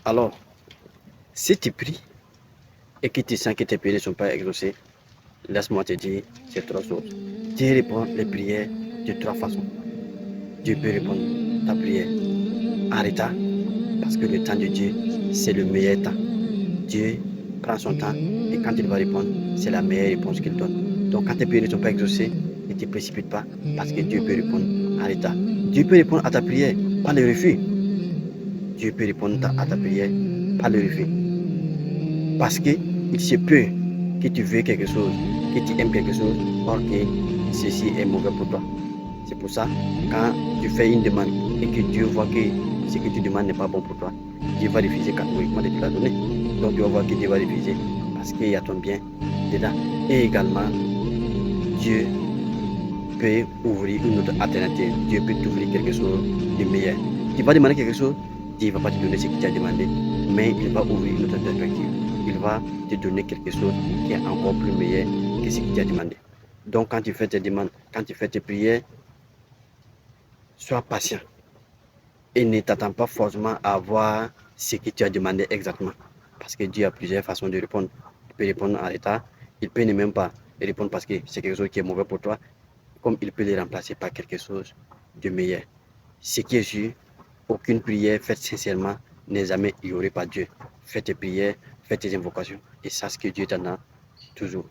Alors, si tu pries et que tu sens que tes prières ne sont pas exaucées, laisse-moi te dire ces trois choses. Dieu répond les prières de trois façons. Dieu peut répondre ta prière en retard, parce que le temps de Dieu, c'est le meilleur temps. Dieu prend son temps et quand il va répondre, c'est la meilleure réponse qu'il donne. Donc quand tes prières ne sont pas exaucées, ne te précipite pas parce que Dieu peut répondre en retard. Dieu peut répondre à ta prière, pas le refus. Dieu peut répondre à ta prière, pas le refus. Parce qu'il se peut que tu veux quelque chose, que tu aimes quelque chose, or que ceci est mauvais pour toi. C'est pour ça, quand tu fais une demande et que Dieu voit que ce que tu demandes n'est pas bon pour toi, Dieu va refuser catégoriquement de te la donner. Donc tu vas voir que Dieu va refuser parce qu'il y a ton bien dedans. Et également, Dieu peut ouvrir une autre alternative. Dieu peut t'ouvrir quelque chose de meilleur. Tu vas demander quelque chose, Dieu ne va pas te donner ce que tu as demandé, mais il va ouvrir une autre perspective. Il va te donner quelque chose qui est encore plus meilleur que ce que tu as demandé. Donc quand tu fais tes demandes, quand tu fais tes prières, sois patient et ne t'attends pas forcément à avoir ce que tu as demandé exactement. Parce que Dieu a plusieurs façons de répondre. Il peut répondre en retard, il peut ne même pas répondre parce que c'est quelque chose qui est mauvais pour toi, comme il peut les remplacer par quelque chose de meilleur. Ce qui est sûr, aucune prière faite sincèrement n'est jamais ignorée par Dieu. Fais tes prières, fais tes invocations et sache que Dieu t'en a toujours.